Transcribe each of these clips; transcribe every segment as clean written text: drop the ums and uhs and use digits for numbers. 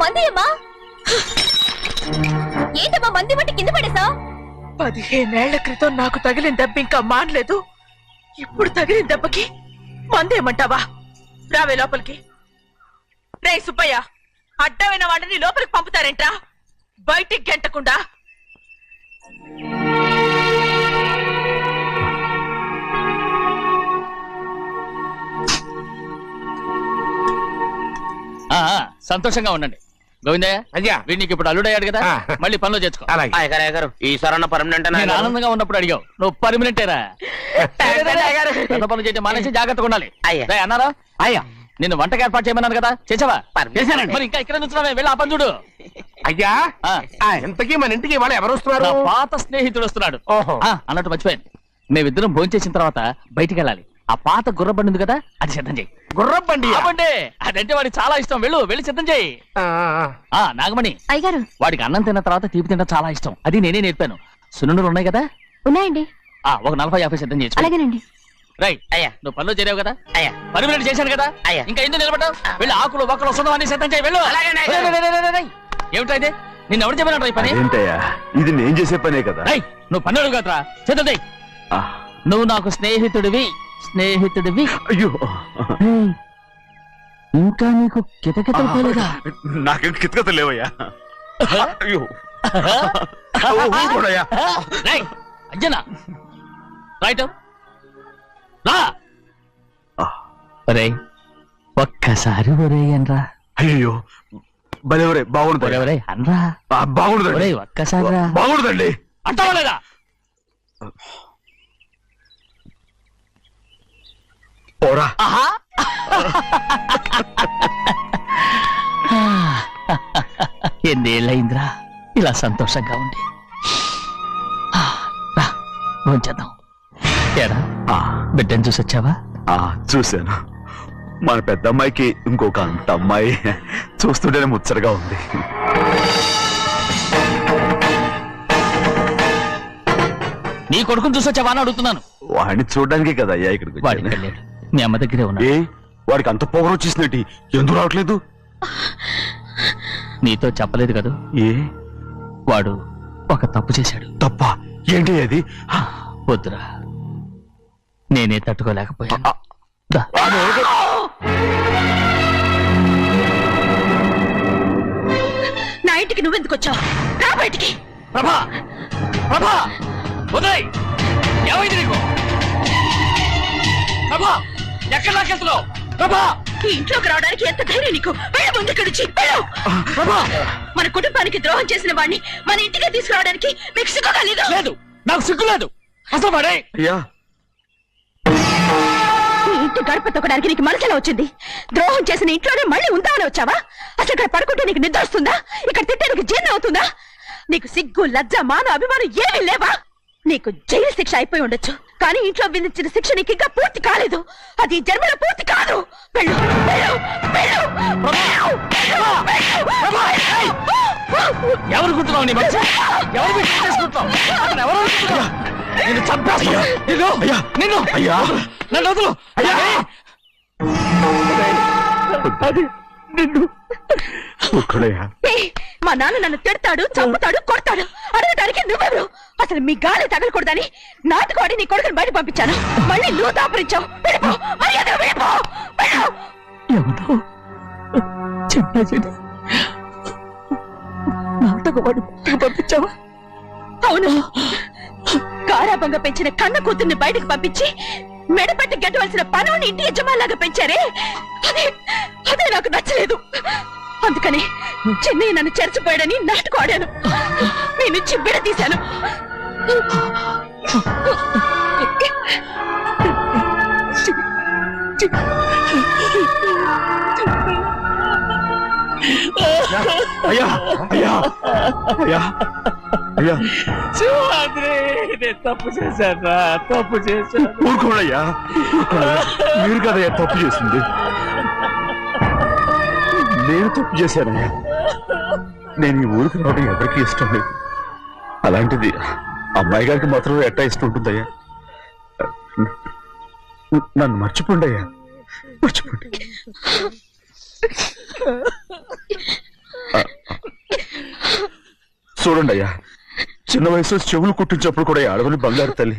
మంది అమ్మా ఏంటమ్మా మంది బట్టి కింద పడేసా? 15 ఏళ్ల క్రితం నాకు తగిలిన దెబ్బ ఇంకా మానలేదు. ఇప్పుడు తగిలిన దెబ్బకి మందేమంటావా? రావే లోపలికి. రే సుబ్బయ్య, అడ్డమైన వాడిని లోపలికి పంపుతారేంట్రా? బయటికి గెంటకుండా. సంతోషంగా ఉండండి. గోవిందయ్య, అయ్యా, వీడికి ఇప్పుడు అల్లుడయ్యాడు కదా, మళ్ళీ పనిలో చేర్చుకో. ఈసారన్నా పర్మనెంట్ నేను ఆనందంగా ఉన్నప్పుడు అడిగావు, నువ్వు పర్మనెంటేరా. పెద్ద పనులు చేయడం మానేసి జాగ్రత్తగా ఉండాలి. అన్నారా? అయ్యా, నిన్ను వంటకి ఏర్పాటు చేయమన్నాను కదా, చేసావా? చేశానండి. మరి ఇంకా ఇక్కడ నుంచున్నావే, వెళ్ళి ఆ పని చూడు. అయ్యా, ఇంతకీ మన ఇంటికి వాళ్ళు ఎవరు వస్తున్నారు? నా పాత స్నేహితుడు వస్తున్నాడు. ఓహో. అన్నట్టు మర్చిపోయాను, మేమిద్దరం భోంచేసిన తర్వాత బయటికి వెళ్ళాలి. ఆ పాత గుర్రబండి ఉంది కదా, అది సిద్ధం చేయి. గుర్రబండి? అదంటే వాడికి చాలా ఇష్టం. వెళ్ళి సిద్ధం చేయి. నాగమణి, అయ్యగారు, వాడికి అన్నం తిన్న తర్వాత తీపి తినడం చాలా ఇష్టం. అది నేనే నేర్పాను. సున్నుండలు ఉన్నాయి కదా? ఉన్నాయండి. ఒక 40-50 సిద్ధం చేసి. అలాగేనండి. రైట్. అయ్యా, నువ్వు పనిలో చేరావు కదా, అయ్యా, పర్మనెంట్ చేశాను కదా, అయ్యా, ఇంకా ఎందుకు నిలబడ్డావు? వెళ్ళి ఆకులు బొక్కలు వస్తుందో అన్ని సిద్ధం చేయి. వెళ్ళు. ఏమిటైతే నిన్ను ఎవరు చెప్పినట్టు ఈ పని? ఏంటయ్యా, ఇది నేను చేసే పనే కదా. నువ్వు పన్నెడు కదరా, సిద్ధం చేయి. నువ్వు నాకు స్నేహితుడివి. అయ్యో, ఇంకా నీకు కితకితలు పోలేదా? నాకేం కితకత లేవయ్యా. అయ్యో, అజ్జనా, రైట్ రా. ఒరేయ్, ఒక్కసారి ఒరేయ్ అనరా. అయ్యో, భలేవరే, బాగుండదు. ఒరేయ్ అనరా. బాగుండదండి. ఒరేయ్, ఒక్కసారి రా. బాగుండదండి. అంటావా లేదా? పోరా. ఎన్నేళ్ళయిందిరా ఇలా సంతోషంగా ఉండి. భోంచేద్దాం. ఏరా, బిడ్డను చూసొచ్చావా? చూశాను. మన పెద్ద అమ్మాయికి ఇంకొక అంత అమ్మాయి. చూస్తుంటేనే ముచ్చటగా ఉంది. నీ కొడుకుని చూసొచ్చావా అని అడుగుతున్నాను. వాడిని చూడడానికి కదా అయ్యా ఇక్కడికి వాడికి వెళ్ళాడు. మీ అమ్మ దగ్గరే ఉన్నా. వాడికి అంత పొగరు వచ్చేసినట్టు ఎందుకు రావట్లేదు? నీతో చెప్పలేదు కదా. వాడు ఒక తప్పు చేశాడు. తప్ప? ఏంటి అది? వద్దురా, నేనే తట్టుకోలేకపోయాను. నా ఇంటికి నువ్వెందుకు వచ్చావు? రా బయటికి. ప్రభా, ప్రభా, ఉదయ్, ఏమైంది నీకు? ప్రభా, ఎక్కడ నాకెళ్తున్నావు? ప్రభా, ఈ ఇంట్లోకి రావడానికి ఎంత ధైర్యం నీకు? వెళ్ళి ముందు ఇక్కడి నుంచి వెళ్ళు. మన కుటుంబానికి ద్రోహం చేసిన వాడిని మన ఇంటికి తీసుకురావడానికి మీకు సిగ్గుగా లేదు? లేదు, నాకు సిగ్గు లేదు అసలు. వాడే ఈ ఇంటి గడప తొక్కడానికి నీకు మనసులో వచ్చింది. ద్రోహం చేసిన ఇంట్లోనే మళ్ళీ ఉందామని వచ్చావా? అసలు ఇక్కడ పడుకుంటే నీకు నిద్ర వస్తుందా? ఇక్కడ తింటే నీకు జీర్ణం అవుతుందా? నీకు సిగ్గు, లజ్జ, మాన, అభిమానం ఏమీ లేవా? నీకు జైలు శిక్ష అయిపోయి ఉండొచ్చు, కానీ ఇంట్లో విధించిన శిక్ష నీకు ఇంకా పూర్తి కాలేదు. అది జన్మలో పూర్తి కాదు. వెళ్ళు, వెళ్ళు, వెళ్ళు. ఎవరు గుర్తున్నావు? నీ మంచి ఎవరు చేసుకుంటావు? ఎవరు నిన్ను చంపేస్తా. నిన్ను నన్ను వదులు. మా నాన్న నన్ను తిడతాడు, చంపుతాడు, కొడతాడు. అడగటానికి నువ్వెవరు? అసలు మీ గాలి తగలకూడదని నాటుకోడి నీ కొడుకుని బయట పంపించాను. మళ్ళీ నువ్వు దాపరించావు. నాటకవాడి పంపించావా? అవును, గారాబంగా పెంచిన కన్న కూతుర్ని బయటకు పంపించి మెడపట్టి గెట్టవలసిన పనుని ఇంటి యజమానిలాగా పెంచారే, అదే నాకు నచ్చలేదు. అందుకని చెన్నై నన్ను చెరచిపోయాడని నాటకం ఆడాను. నీ నుంచి విడదీశాను. అయ్యా, అయ్యా, అయ్యా, అయ్యా, తప్పు చేశాను, తప్పు చేశాను. ఊరుకోడయ్యా, మీరు కదయ్యా తప్పు చేసింది. నేను తప్పు చేశానయ్యా. నేను ఈ ఊరికి రావడం ఎవరికి ఇష్టం లేదు. అలాంటిది అమ్మాయి గారికి మాత్రం ఎట్టా ఇష్టం ఉంటుందయ్యా. నన్ను మర్చిపోండి అయ్యా, మర్చిపోండి. చూడండి అయ్యా, చిన్న వయసులో చెవులు కుట్టించినప్పుడు కూడా ఈ ఆడవని బంగారు తల్లి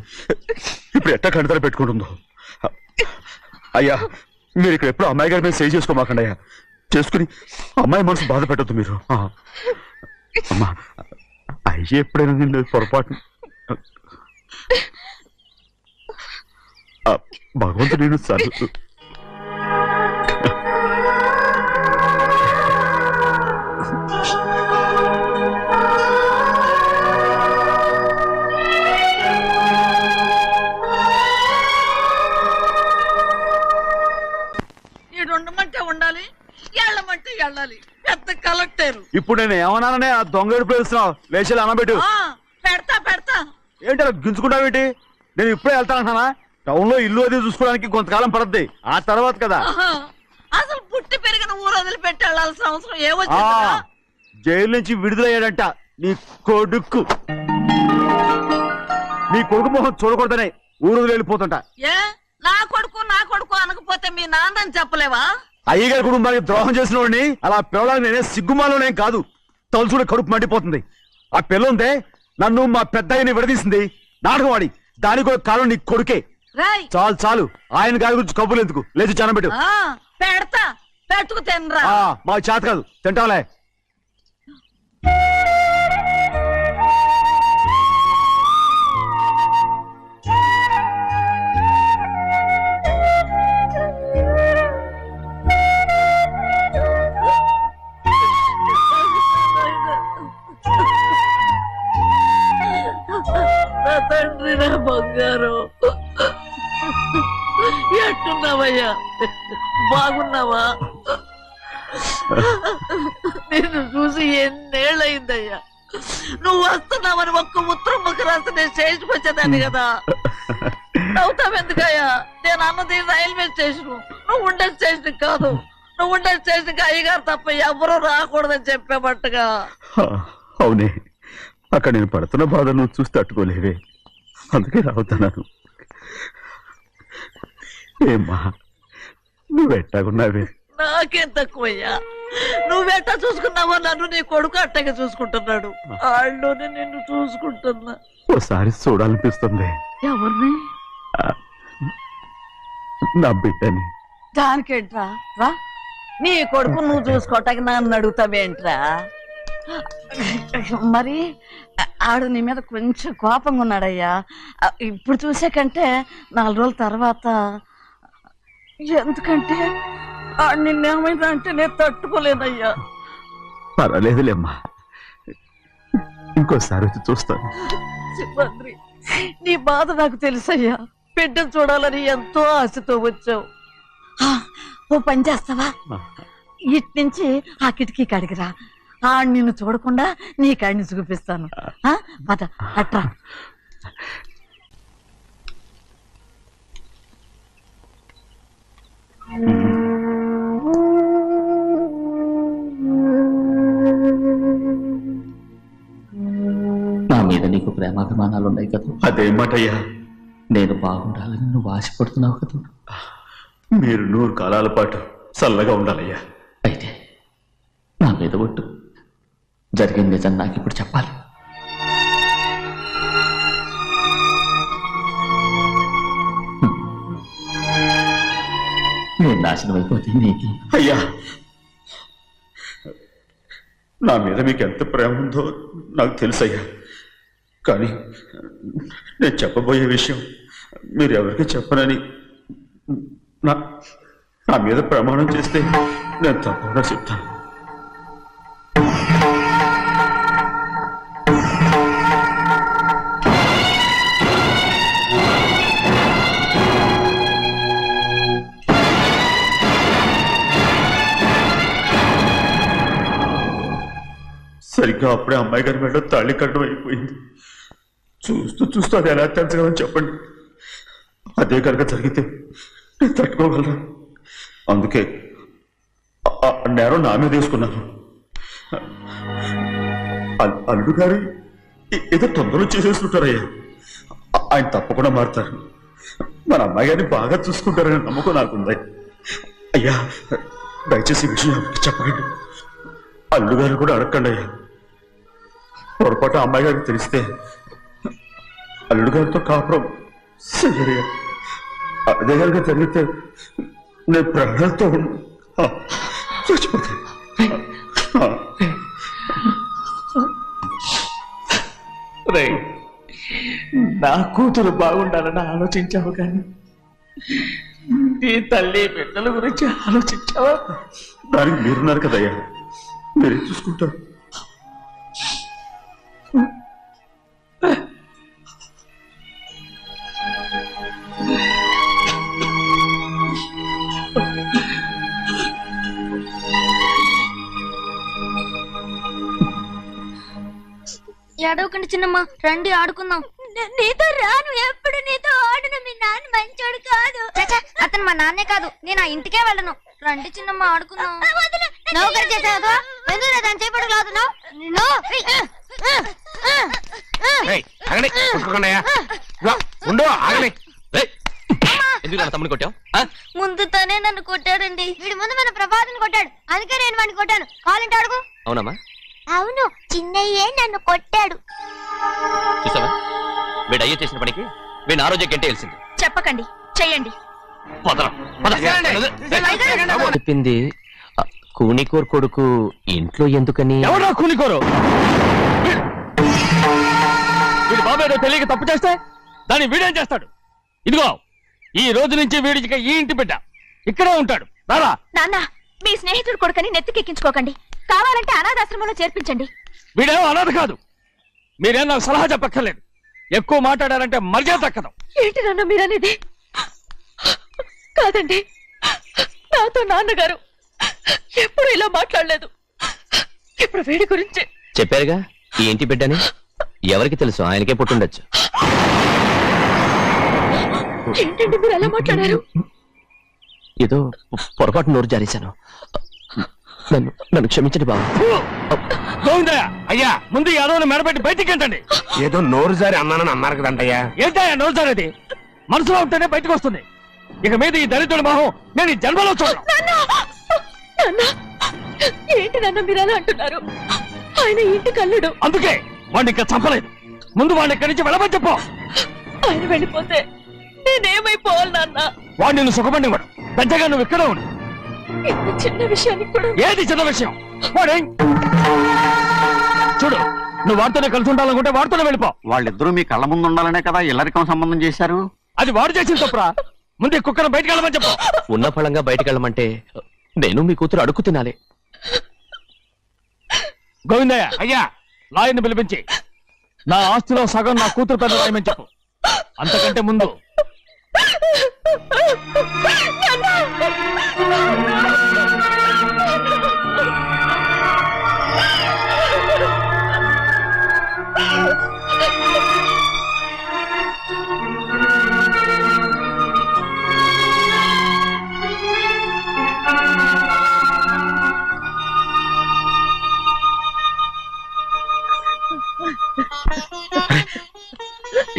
ఇప్పుడు ఎట్టా కడతలు పెట్టుకుంటుందో. అయ్యా మీరు ఇక్కడ ఎప్పుడు అమ్మాయి గారి మీద సేవ్ చేసుకోమాకండి అయ్యా. చేసుకుని అమ్మాయి మనసు బాధ పెట్టద్దు మీరు. అమ్మా అయ్యే ఎప్పుడైనా నేను పొరపాటు భగవంతుడు నేను సర్దు. ఉండమంటే ఉండాలి, వెళ్ళమంటే వెళ్ళాలి. పెద్ద కలెక్టర్. ఇప్పుడు నేను ఏమన్నాననే ఆ దొంగ ఎడుపు వేస్తున్నావు. లేచేలా అనబెట్టు. పెడతా పెడతా. ఏంటి అలా గించుకుంటావేంటి? నేను ఇప్పుడే వెళ్తానంటానా? టౌన్ లో ఇల్లు అది చూసుకోవడానికి కొంతకాలం పడద్ది, ఆ తర్వాత కదా. అసలు పుట్టి పెరిగిన ఊరు వదిలిపెట్టి వెళ్ళాల్సిన అవసరం ఏమొచ్చిందా? జైలు నుంచి విడుదలయ్యాడంట నీ కొడుకు. నీ కొడుకు మొహం చూడకూడదనే ఊరు వదిలి వెళ్ళిపోతుంటా. ఏ నా కొడుకు అనకపోతే మీ నాన్నని చెప్పలేవా? అయ్యగారి కుటుంబానికి ద్రోహం చేసిన వాడిని అలా పిల్లడానికి నేనే సిగ్గుమాలోనే కాదు, తలుచుకునే కడుపు మండిపోతుంది. ఆ పిల్లందే నన్ను మా పెద్దయ్యని విడదీసింది, నాటకం ఆడి. దానికి కూడా కారణం నీ కొడుకే. చాలు చాలు, ఆయన గారి గురించి కబుర్లు ఎందుకు, లేచి జనం పెట్టు. పెడతా, పెట్టుకు తినరా. మా చేత కాదు, తింటాంలే. తండ్రి నా బంగారు, ఎట్టున్నావయ్యా? బాగున్నావా? నిన్ను చూసి ఎన్నేళ్ళయిందయ్యా. నువ్వు వస్తున్నావని ఒక్క ఉత్తరం ముక్క రాస్తే నేను స్టేషన్కి వచ్చేదాన్ని కదా. నవ్వుతావెందుకయ్యా? నేను అన్నది రైల్వే స్టేషన్, నువ్వు ఉండే స్టేషన్ కాదు. నువ్వు ఉండే స్టేషన్కి అయ్యగారు తప్ప ఎవరూ రాకూడదని చెప్పేమట్టుగా. అవునే, అక్కడ నేను పడుతున్న బాధ నువ్వు చూసి తట్టుకోలేవే, అందుకే రావుతున్నాను. ఏమ్మా నువ్వెట్టాగున్నావే? నాకేం తక్కువయ్యా, నువ్వెట్టా చూసుకున్నావో నన్ను నీ కొడుకు అట్టగా చూసుకుంటున్నాడు. వాళ్ళలోనే నిన్ను చూసుకుంటున్నా. ఓసారి చూడాలనిపిస్తుంది. ఎవరిని? నా బిడ్డని. దానికేంట్రా? రా, నీ కొడుకు నువ్వు చూసుకోవటానికి నన్ను అడుగుతావేంట్రా? మరి ఆడు నీ మీద కొంచెం కోపంగా ఉన్నాడయ్యా. ఇప్పుడు చూసే కంటే 4 రోజుల తర్వాత. ఎందుకంటే ఆడు నిన్నేమైందా అంటే నేను తట్టుకోలేదయ్యా. పర్వాలేదులేమ్మా, ఇంకోసారి వచ్చి చూస్తాను. సింహాద్రి, నీ బాధ నాకు తెలుసయ్యా. బిడ్డను చూడాలని ఎంతో ఆశతో వచ్చావు. ఓ పని చేస్తావా? ఇటు నుంచి ఆ కిటికీ కడిగిరా. నిన్ను చూడకుండా నీ కాడిని చూపిస్తాను. పద అట్రా. నా మీద నీకు ప్రేమాభిమానాలు ఉన్నాయి కదా. అదేమాటయ్యా? నేను బాగుండాలని నువ్వు ఆశపడుతున్నావు కదా. మీరు 100 కాలాల పాటు చల్లగా ఉండాలయ్యా. అయితే నా మీద ఒట్టు, జరిగింది నిజం నాకు ఇప్పుడు చెప్పాలి. నేను నాశనం అయిపోతే నీకు. అయ్యా, నా మీద మీకు ఎంత ప్రేమ ఉందో నాకు తెలుసయ్యా. కానీ నేను చెప్పబోయే విషయం మీరు ఎవరికి చెప్పనని నా మీద ప్రమాణం చేస్తే నేను తప్పకుండా చెప్తాను. సరిగ్గా అప్పుడే అమ్మాయి గారి మెడలో తాళి కట్టడం అయిపోయింది. చూస్తూ చూస్తూ అది ఎలా తెంచగలని చెప్పండి. అదే కనుక జరిగితే నేను తట్టుకోగలను. అందుకే నేరం నా మీద తీసుకున్నాను. అల్లుడు గారు ఏదో తొందరలో చేసేసుకుంటారయ్యా. ఆయన తప్పకుండా మారుతారు. మన అమ్మాయి గారిని బాగా చూసుకుంటారనే నమ్మకం నాకుంది. అయ్యా దయచేసి ఈ విషయం చెప్పకండి. అల్లుడు గారు కూడా అడగండి అయ్యా. పొరపాటు అమ్మాయి గారికి తెలిస్తే అల్లుడు గారితో కాపురం సరిగా అదే గారికి జరిగితే నేను ప్రాణాలతో చచ్చిపోతాను. రేయ్, నా కూతురు బాగుండాలని ఆలోచించావు కానీ నీ తల్లి బిడ్డల గురించి ఆలోచించావా? దానికి మీరున్నారు కదయ్యా, మీరే చూసుకుంటారు. ఏడవకండి చిన్నమ్మ, రండి ఆడుకుందాం. నీతో రాను, ఎప్పుడు నీతో ఆడను. మీ నాన్న మంచోడు కాదు. అతను మా నాన్నే కాదు, నేను ఆ ఇంటికే వెళ్ళను. రండి చిన్నమ్మ ఆడుకుందాం. నౌకరు చేసావు ఎందుకు దాని చేపడు కాదు. ఎందుకు నా తమ్ముని కొట్టావు? ముందు తనే నన్ను కొట్టాడండి. వీడి ముందు మన ప్రభాతం కొట్టాడు, అందుకే నేను వాడిని కొట్టాను. కావాలంటే అడుగు. అవునమ్మా, అవును, చిన్నయ్యే నన్ను కొట్టాడు. చూసావా వీడు అయ్యే చేసిన పనికి వీడిని ఆ రోజే గంటే తెలిసింది. చెప్పకండి, చెయ్యండి. చెప్పింది కూనికోర్ కొడుకు ఇంట్లో ఎందుకని? ఎవరా కూనికోరు? వీడి బాబు ఏదో తెలియక తప్పు చేస్తే దాన్ని వీడేం చేస్తాడు? ఇదిగో ఈ రోజు నుంచి వీడికి ఈ ఇంటి బిడ్డ ఇక్కడే ఉంటాడు. రారా. నాన్న, మీ స్నేహితుడు కొడుకని నెత్తికెక్కించుకోకండి. కావాలంటే అనాథాశ్రమంలో చేర్పించండి. వీడేమో అనాథ కాదు. మీరేం నాకు సలహా చెప్పక్కర్లేదు. ఎక్కువ మాట్లాడారంటే మర్యాద దక్కదు. ఏంటి నాన్న మీరనేది? కాదండి, నాతో నాన్నగారు ఎప్పుడు ఇలా మాట్లాడలేదు. ఇప్పుడు వీడి గురించి చెప్పారుగా ఈ ఇంటి బిడ్డని. ఎవరికి తెలుసు, ఆయనకే పుట్టుండొచ్చు. ఏంటండి మీరు ఎలా మాట్లాడారు? ఏదో పొరపాటు నోరు జారేశాను. నన్ను క్షమించండి బాబు. గోవిందయ్య, అయ్యా ముందు ఈ అడవుని మెడబెట్టి బయటికి ఏంటండి? ఏదో నోరు జారి అన్నానని అన్నారు కదంటయ్యా. ఏంటయ్యా నోరు జారేది? మనసులో ఉంటేనే బయటకు వస్తుంది. ఇక మీద ఈ దళితుడి మొహం నేను ఈ జన్మలో చూడను. ఏంటి నాన్న మీరు అలా అంటున్నారు? ఆయన ఇంటి కల్లుడు. అందుకే వాడిని ఇంకా చంపలేదు. ముందు వాడిని ఇక్కడి నుంచి వెళ్ళమని చెప్పు. ఆయన వెళ్ళిపోతే నేనేమైపోవాలి నాన్న? వాడు నిన్ను సుఖపడి వాడు. పెద్దగా నువ్వు ఇక్కడే ఉండు. ఇంత చిన్న విషయానికి కూడా ఏది చిన్న విషయం? వాడేం చూడు, నువ్వు వాడితోనే కలిసి ఉండాలనుకుంటే వాడితోనే వెళ్ళిపో. వాళ్ళిద్దరూ మీ కళ్ళ ముందు ఉండాలనే కదా ఇల్లరికం సంబంధం చేశారు. అది వాడు చేసిన తప్పురా. ముందు ఈ కుక్కను బయటకు వెళ్ళమని చెప్పు. ఉన్న ఫలంగా బయటకు వెళ్ళమంటే నేను మీ కూతురు అడుగు తినాలి. గోవిందయ్య, అయ్యా లాయర్ని పిలిపించి నా ఆస్తిలో సగం నా కూతురు పెద్ద రాయమని చెప్పు. అంతకంటే ముందు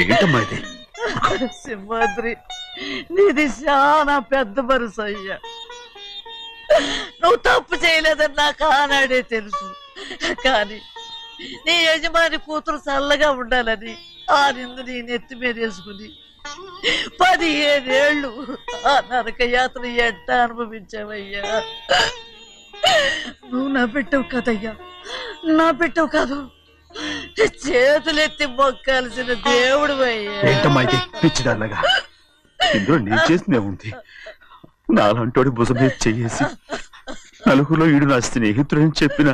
ఏంటమ్మా ఇది? సింహాద్రి, నీది చాలా పెద్ద మనసు అయ్యా. నువ్వు తప్పు చేయలేదని నాకు ఆనాడే తెలుసు. కానీ నీ యజమాని కూతురు చల్లగా ఉండాలని ఆ నిందు నీ నెత్తి మీద వేసుకుని 15 ఏళ్ళు ఆ నరక యాత్ర ఎట్ట అనుభవించావయ్యా. నువ్వు నా పెట్టవు కదయ్యా, నా పెట్టవు కాదు, చేతులెత్తి మొక్కాల్సిన దేవుడు అయ్యా. ఏంటమ్మా ఇది పిచ్చిదాన్నగా? ఇందులో నేను చేసినే ఉంది. నాలంటోడి భుజం మీద చెయ్యేసి నలుగురిలో ఈడు నా స్నేహితుడని చెప్పిన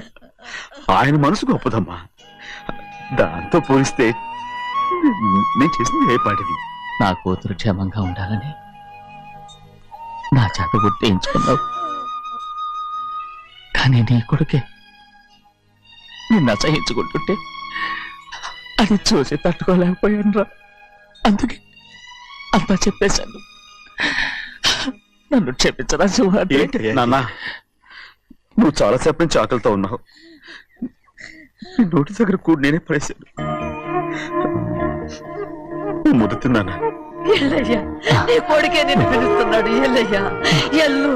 ఆయన మనసు గొప్పదమ్మా. దాంతో పోలిస్తే నేను చేసింది ఏ పాటిది? నా కూతురు క్షేమంగా ఉండాలని నా చేత గుర్తించుకున్నావు. కానీ నీ కొడుకే నిన్ను అసహించుకుంటుంటే అది చూసి తట్టుకోలేకపోయాను రా. అందుకే అంతా చెప్పేశాను. నన్ను క్షమించరా సింహాద్రి. నాన్న, నువ్వు చాలాసేపు నుంచి ఆకలితో ఉన్నావు. నీ నోటి దగ్గర కూడా నేనే పడేశాను. ముద్దు తిన్నానా? ఎల్లయ్యా, నీ కొడుకే నిన్ను పిలుస్తున్నాడు. ఎల్లయ్యా, ఎల్లు.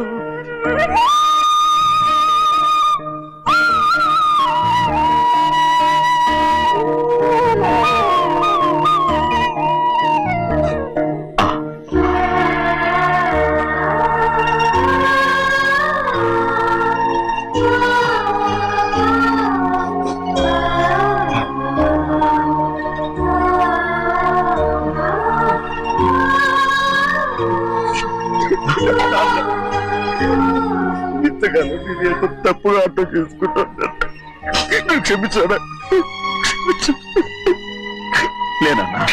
తప్పుగా అర్థం చేసుకుంటాను. క్షమించాడా? లేనన్నా.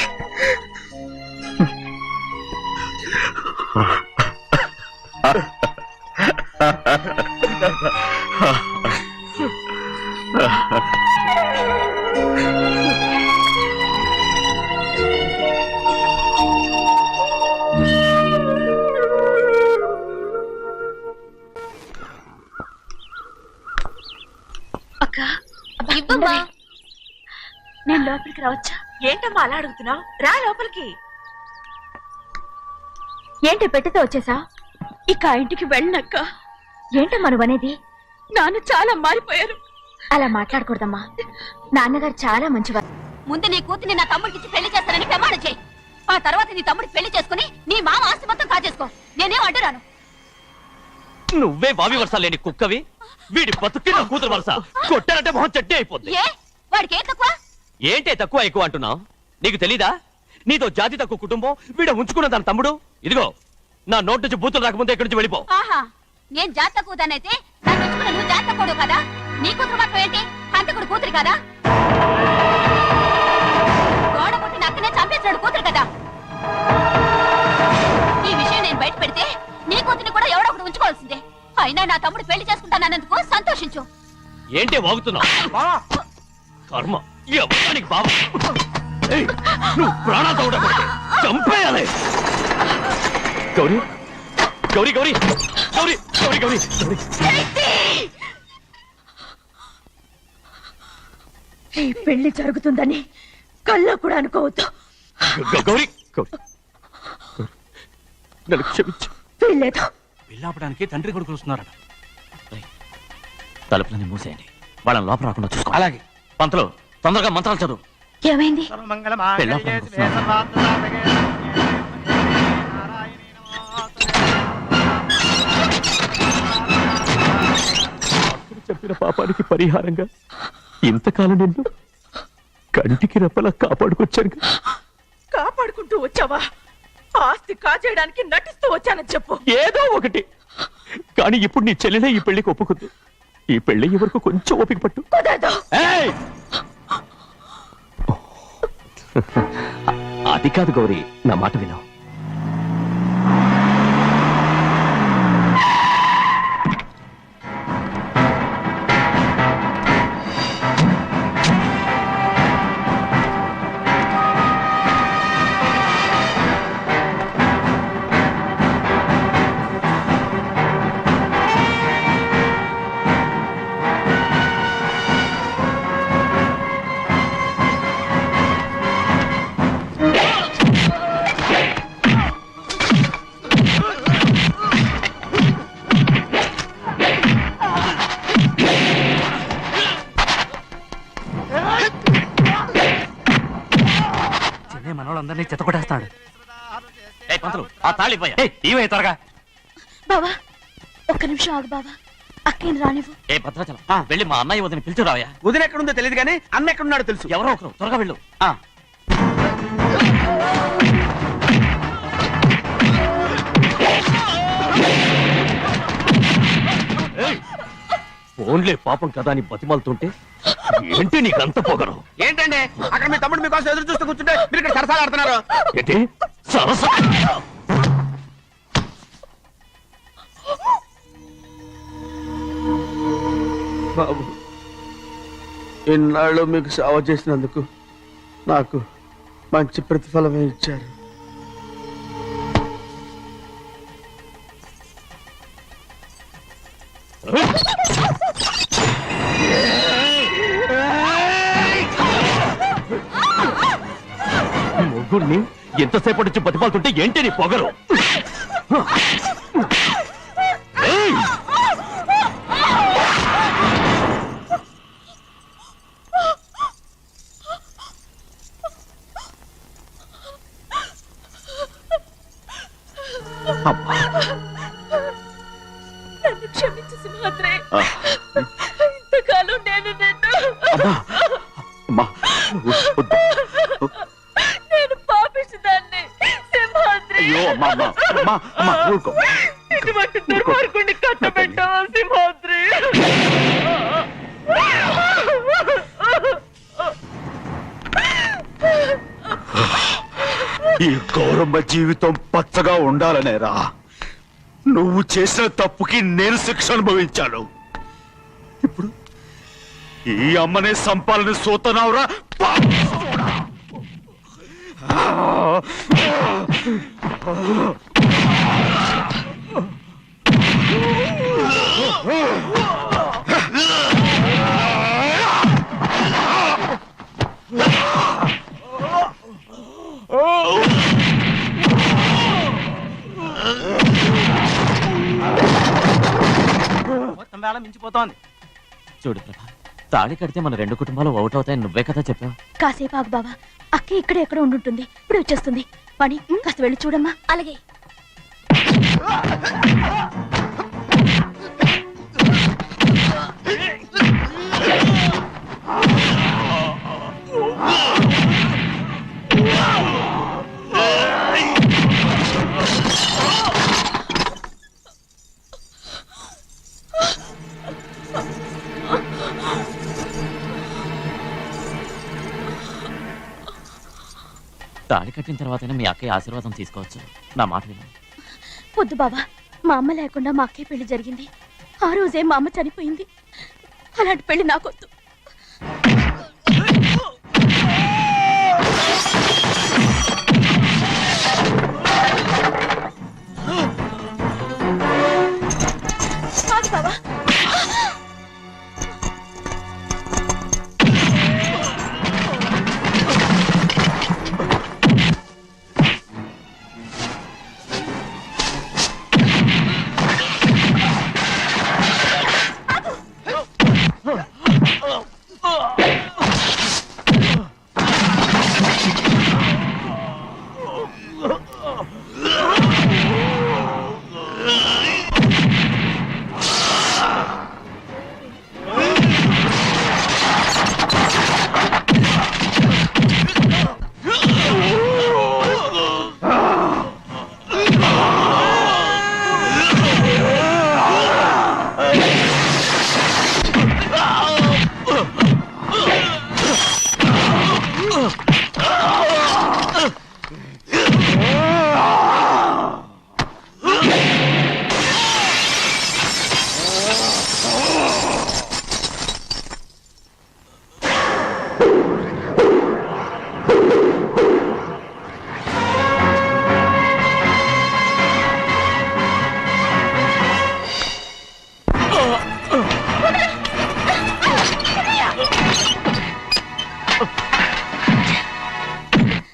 అక్క ఇవ్వమ్మా. నేను లోపలికి రావచ్చా? ఏంటమ్మా అలా అడుగుతున్నావు? రా లోపలికి. ఏంటి పెట్టితో వచ్చేసా? ఇక ఆ ఇంటికి వెళ్ళనక్క. ఏంటమ్మా నువ్వు అనేది? నాన్న చాలా మారిపోయారు. అలా మాట్లాడకూడదమ్మా. నాన్నగారు చాలా మంచివారు. ముందు నీ కూతుర్ని నా తమ్ముడికి పెళ్లి చేస్తానని ప్రమాణం చేయి. ఆ తర్వాత నీ తమ్ముడికి పెళ్లి చేసుకుని నీ మామ ఆస్తి మొత్తం కాజేసుకో. నేనేం అడ్డురాను. నువ్వే వావి వరుస లేని కుక్కవి. వీడి బతుక్కి నా కూతురు వరుస. కొట్టారంటే మొహం చట్నీ అయిపోద్ది. ఏ వాడికి ఏం తక్కువ? ఏంటే తక్కువ ఎక్కువ అంటున్నావు? నీకు తెలీదా? నీతో జాతి తక్కువ కుటుంబం వీడ ఉంచుకున్న దాని తమ్ముడు. ఇదిగో నా నోటి నుంచి బూతులు రాకముందే ఇక్కడి నుంచి వెళ్ళిపో. ఆహా, నేను జాతి తక్కువ దానైతే నన్ను ఉంచుకున్న నువ్వు జాతి తక్కువ కదా? నీ కూతురు మాత్రం ఏంటి? హంతకుడు కూతురు కదా? గోడ పుట్టిన అక్కనే చంపేసినాడు కూతురు కదా? ఈ విషయం నేను బయట పెడితే నీ కూతురిని కూడా ఎవడో ఒకటి ఉంచుకోవాల్సిందే. అయినా నా తమ్ముడు పెళ్లి చేసుకుంటానన్నందుకు సంతోషించు. ఏంటే వాగుతున్నావు? కర్మ ఎవరికి బావ. నువ్వు ప్రాణాలు తోడకూడదు. చంపేయాలి. గౌరీ గౌరీ గౌరీ గౌరీ గౌరీ గౌరీ ఈ పెళ్లి జరుగుతుందని కల్లో కూడా అనుకోవద్దు. గౌరీ గౌరీ నన్ను క్షమించు. వీల్లేదు. పెళ్ళాపడానికి తండ్రి కొడుకులు వస్తున్నారట. తలుపులని మూసేయండి. వాళ్ళని లోపల రాకుండా చూసుకో. అలాగే. పంతులు తొందరగా మంత్రాలు చదువు. ఏమైంది? చెప్పిన పాపానికి పరిహారంగా ఇంతకాలం నిన్ను కంటికి రెప్పలా కాపాడుకొచ్చాను. కాపాడుకుంటూ వచ్చావా? ఆస్తి కాజేయడానికి నటిస్తూ వచ్చానని చెప్పు. ఏదో ఒకటి. కానీ ఇప్పుడు నీ చెల్లెలే ఈ పెళ్లికి ఒప్పుకుంది. ఈ పెళ్లి వరకు కొంచెం ఓపిక పట్టు. కుదరదు. ఏయ్! అది కాదు గౌరీ, నా మాట విను. మనోళ్ళందరినీ చెత్తకొట్టేస్తాడు. ఆ తాళి ఇవే త్వరగా. బావా ఒక్క నిమిషం ఆగు బావా. అక్కేం రానివ్వు. ఏ భద్రాచలం వెళ్ళి మా అన్నయ్య వదిన పిలుచురావయ్యా. వదిన ఎక్కడుందో తెలియదు కానీ అన్న ఎక్కడున్నాడో తెలుసు. ఎవరో ఒకరు త్వరగా వెళ్ళు. ఫోన్లే పాపం కదా అని బతిమాలుతుంటే ఏంటి నీకంత పొగరు? ఏంటండి అక్కడ మీ తమ్ముడు మీకోసం ఎదురు చూస్తూ కూర్చుంటే మీరు ఇక్కడ సరసాలు ఆడుతున్నారు. ఏంటి సరసా? బాబు ఇన్నాళ్ళు మీకు సేవ చేసినందుకు నాకు మంచి ప్రతిఫలమే ఇచ్చారు. ముగ్గురిని ఎంతసేపటి నుంచి బతిమాలుతుంటే ఏంటి నీ పొగరు? నన్ను క్షమించు సింహాద్రి. ఇంతకాలం నేను నేను పాపిస్తుదాన్ని సింహాద్రి. ఊరుకో. ఇటువంటి దుర్మార్గుడిని కట్టబెట్టావా సింహాద్రి? ఈ గౌరమ్మ జీవితం పచ్చగా ఉండాలనేరా నువ్వు చేసిన తప్పుకి నేను శిక్ష అనుభవించాను. ఇప్పుడు ఈ అమ్మనే సంపాలని సోతనావురా పాపిస్తోడా. మొత్తం వేళ మించిపోతోంది. చూడు ప్రభా, తాళి కడితే మన రెండు కుటుంబాలు అవుతాయని నువ్వే కదా చెప్పావు. కాసేపు ఆగు బావా, అక్క ఇక్కడే ఎక్కడ ఉండుంటుంది, ఇప్పుడు వచ్చేస్తుంది. పని కాస్త వెళ్ళి చూడమ్మా. అలాగే. తాళి కట్టిన తర్వాతనే మీ అక్కయ్య ఆశీర్వాదం తీసుకోవచ్చు. నా మాట విను. వద్దు బావా, మా అమ్మ లేకుండా మా అక్కయ్య పెళ్లి జరిగింది. ఆ రోజే మా అమ్మ చనిపోయింది. అలాంటి పెళ్లి నాకొద్దు. కాదు బావా,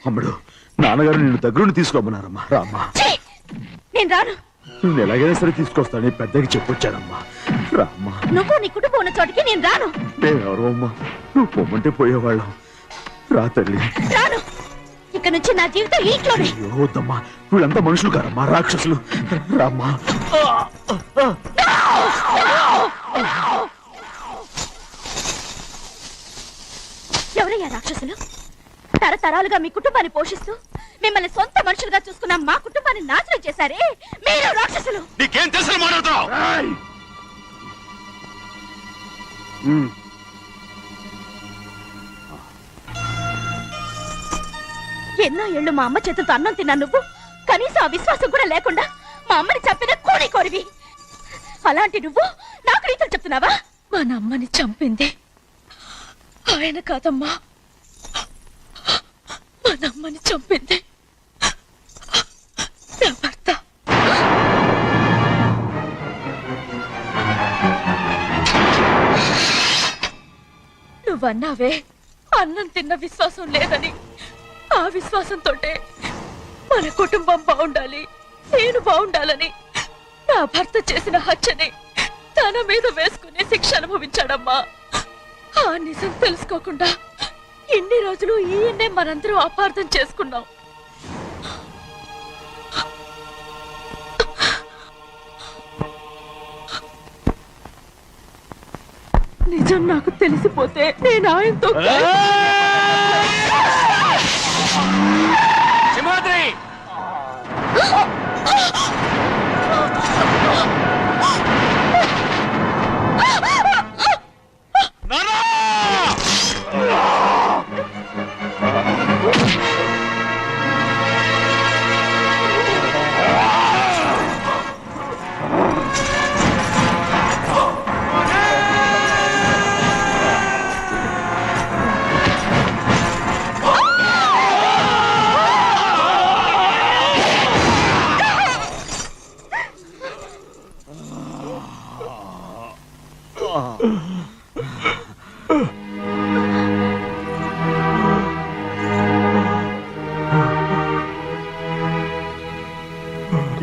అమ్ముడు, నాన్నగారు నిన్ను దగ్గరుండి తీసుకోమన్నారమ్మా. రామ్మా. నేను రాను. నువ్వు ఎలాగైనా సరే తీసుకొస్తాను, పెద్దకి చెప్పొచ్చానమ్మా. రామ్మా. నువ్వు నీ కుటుంబం ఉన్న చోటికి నేను రాను. మేమెవరో అమ్మా, నువ్వు పొమ్మంటే పోయేవాళ్ళం. రా తల్లి. రాను. ఇక నుంచి నా జీవితం ఈ ఇంట్లోనే. అయ్యో, వద్దమ్మా, వీళ్ళంతా మనుషులు కారమ్మా, రాక్షసులు. రామ్మా. ఎవరయ్యా రాక్షసులు? తరతరాలుగా మీ కుటుంబాన్ని పోషిస్తూ మిమ్మల్ని సొంత మనుషులుగా చూసుకున్న మా కుటుంబాన్ని నాశనం చేశారే మీరు రాక్షసులు. నీకేం తెలుసు మాట్లాడుతున్నావు? ఎన్నో ఏళ్ళు మా అమ్మ చేతులతో అన్నం తిన్నా నువ్వు కనీసం ఆ విశ్వాసం కూడా లేకుండా మా అమ్మని చంపిన కోడి కోరివి. అలాంటి నువ్వు నాకు రీతులు చెప్తున్నావా? మా అమ్మని చంపింది ఆయన కాదమ్మా, మా అమ్మని చంపింది నా భర్త. నువ్వన్నావే అన్నం తిన్న విశ్వాసం లేదని. ఆ విశ్వాసంతో మన కుటుంబం బాగుండాలి, నేను బాగుండాలని నా భర్త చేసిన హత్యని తన మీద వేసుకునే శిక్ష అనుభవించాడమ్మా. ఆ నిజం తెలుసుకోకుండా ఇన్ని రోజులు ఈయన్నే మనందరూ అపార్థం చేసుకున్నాం. నిజం నాకు తెలిసిపోతే నేను ఆయనతో సింహాద్రి!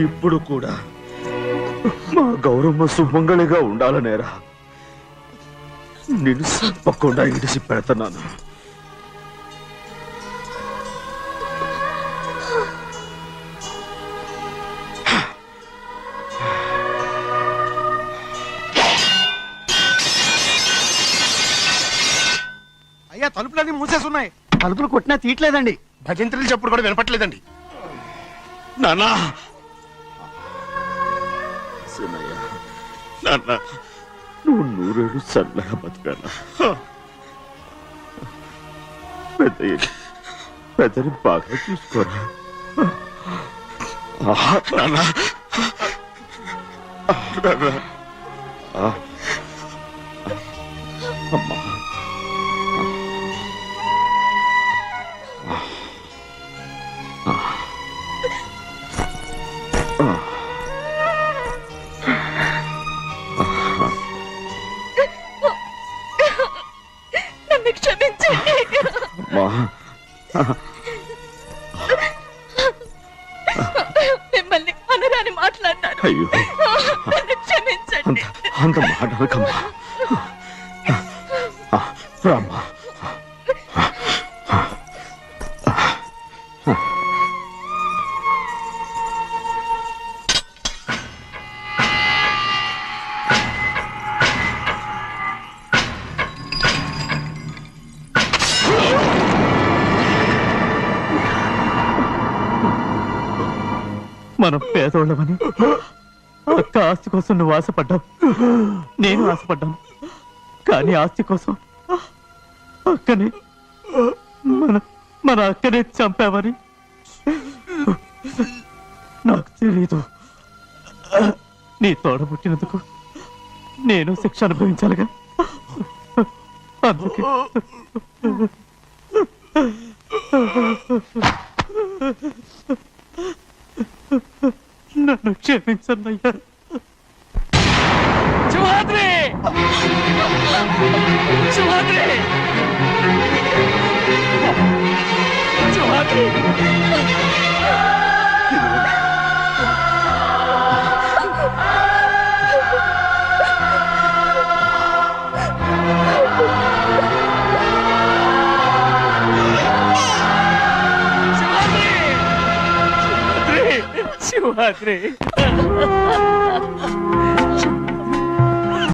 ఇప్పుడు కూడా మా గౌరమ్మ సుమంగళిగా ఉండాలనేరా నేను తప్పకుండా ఇడిసి పెడుతున్నాను. అయ్యా తలుపులన్నీ మూసేసున్నాయి. తలుపులు కొట్టినా తీయట్లేదండి. భజంత్రులు చెప్పుడు కూడా వినపట్లేదండి. నాన్నా సినయ్య, నాన్న నువ్వు 100 ఏళ్ళు చల్లగా బతకాలా. పెద్దని బాగా చూసుకోరా నాన్న. అమ్మా నన్ను క్షమించండి. మిమ్మల్ని అనరాని మాట్లాడినాను. అయ్యో నన్ను క్షమించండి. అంత మాటలకమ్మా. రామ్మా. మనం పేదోళ్ళమని అక్క ఆస్తి కోసం నువ్వు ఆశపడ్డావు, నేను ఆశపడ్డాను. కానీ ఆస్తి కోసం అక్కని మన అక్కనే చంపావని నాకు తెలీదు. నీ తోడబుట్టినందుకు నేను శిక్ష అనుభవించాలిగా. అందుకే నన్ను క్షమించన్నయ్యా. శివాద్రి శివాద్రి శివాద్రి శివాద్రి శివాద్రి